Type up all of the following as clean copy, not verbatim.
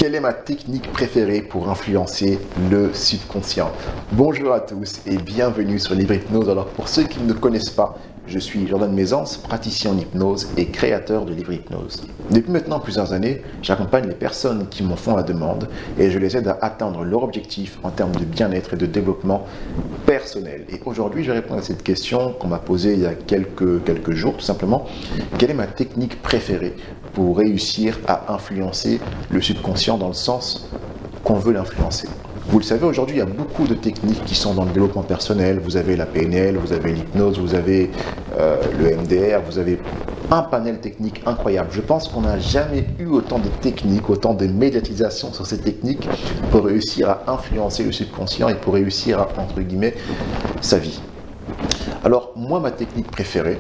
Quelle est ma technique préférée pour influencer le subconscient? Bonjour à tous et bienvenue sur Livre Hypnose. Alors pour ceux qui ne me connaissent pas, je suis Jordan Mézance, praticien en hypnose et créateur de Livre Hypnose. Depuis maintenant plusieurs années, j'accompagne les personnes qui m'en font la demande et je les aide à atteindre leur objectif en termes de bien-être et de développement personnel. Et aujourd'hui, je réponds à cette question qu'on m'a posée il y a quelques jours, tout simplement. Quelle est ma technique préférée pour réussir à influencer le subconscient dans le sens qu'on veut l'influencer? Vous le savez, aujourd'hui, il y a beaucoup de techniques qui sont dans le développement personnel. Vous avez la PNL, vous avez l'hypnose, vous avez le MDR, vous avez un panel technique incroyable. Je pense qu'on n'a jamais eu autant de techniques, autant de médiatisation sur ces techniques pour réussir à influencer le subconscient et pour réussir à, entre guillemets, sa vie. Alors, moi, ma technique préférée,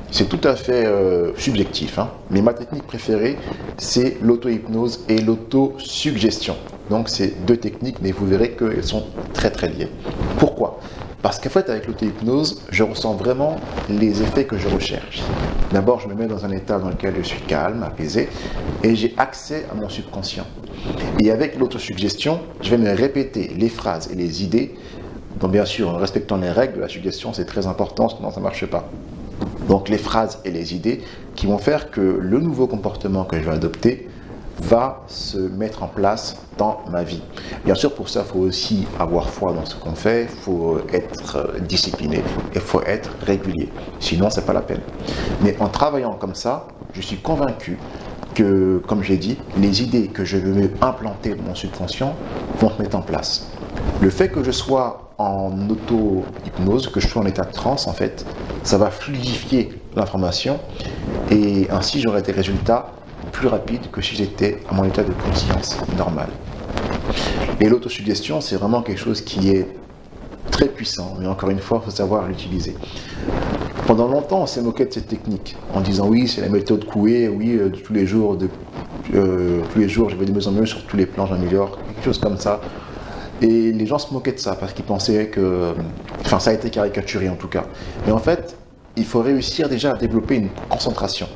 c'est tout à fait subjectif, mais ma technique préférée, c'est l'auto-hypnose et l'autosuggestion. Donc, c'est deux techniques, mais vous verrez qu'elles sont très liées. Pourquoi? Parce qu'en fait, avec l'auto-hypnose, je ressens vraiment les effets que je recherche. D'abord, je me mets dans un état dans lequel je suis calme, apaisé, et j'ai accès à mon subconscient. Et avec l'autosuggestion, je vais me répéter les phrases et les idées. Donc, bien sûr, en respectant les règles de la suggestion, c'est très important, sinon ça ne marche pas. Donc les phrases et les idées qui vont faire que le nouveau comportement que je vais adopter va se mettre en place dans ma vie. Bien sûr, pour ça, il faut aussi avoir foi dans ce qu'on fait, il faut être discipliné et il faut être régulier. Sinon, ce n'est pas la peine. Mais en travaillant comme ça, je suis convaincu que, comme j'ai dit, les idées que je veux implanter dans mon subconscient vont se mettre en place. Le fait que je sois en auto-hypnose, que je sois en état de transe, en fait, ça va fluidifier l'information et ainsi j'aurai des résultats plus rapides que si j'étais à mon état de conscience normal. Et l'autosuggestion, c'est vraiment quelque chose qui est très puissant, mais encore une fois, il faut savoir l'utiliser. Pendant longtemps, on s'est moqué de cette technique en disant oui, c'est la méthode Coué, oui, tous les jours, je vais de mieux en mieux sur tous les plans, j'améliore, quelque chose comme ça. Et les gens se moquaient de ça parce qu'ils pensaient que... Enfin, ça a été caricaturé en tout cas. Mais en fait, il faut réussir déjà à développer une concentration.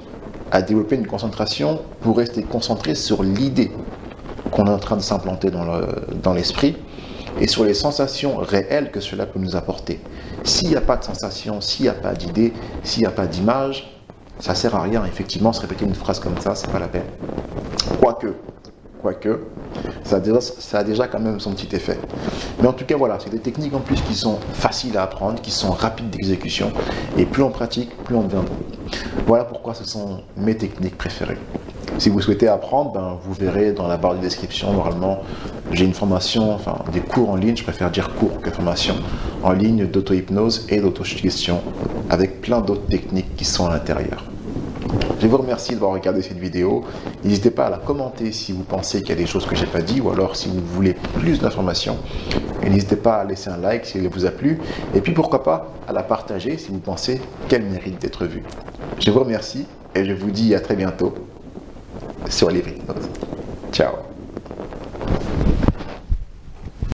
À développer une concentration pour rester concentré sur l'idée qu'on est en train de s'implanter dans l'esprit et sur les sensations réelles que cela peut nous apporter. S'il n'y a pas de sensation, s'il n'y a pas d'idée, s'il n'y a pas d'image, ça ne sert à rien. Effectivement, se répéter une phrase comme ça, c'est pas la peine. Quoique, ça a déjà quand même son petit effet. Mais en tout cas, voilà, c'est des techniques en plus qui sont faciles à apprendre, qui sont rapides d'exécution, et plus on pratique, plus on devient bon. Voilà pourquoi ce sont mes techniques préférées. Si vous souhaitez apprendre, vous verrez dans la barre de description, normalement, j'ai une formation, enfin des cours en ligne, je préfère dire cours que formation, en ligne d'auto-hypnose et d'autosuggestion, avec plein d'autres techniques qui sont à l'intérieur. Je vous remercie d'avoir regardé cette vidéo. N'hésitez pas à la commenter si vous pensez qu'il y a des choses que je n'ai pas dit ou alors si vous voulez plus d'informations. Et n'hésitez pas à laisser un like si elle vous a plu. Et puis pourquoi pas à la partager si vous pensez qu'elle mérite d'être vue. Je vous remercie et je vous dis à très bientôt sur Livre Hypnose. Ciao.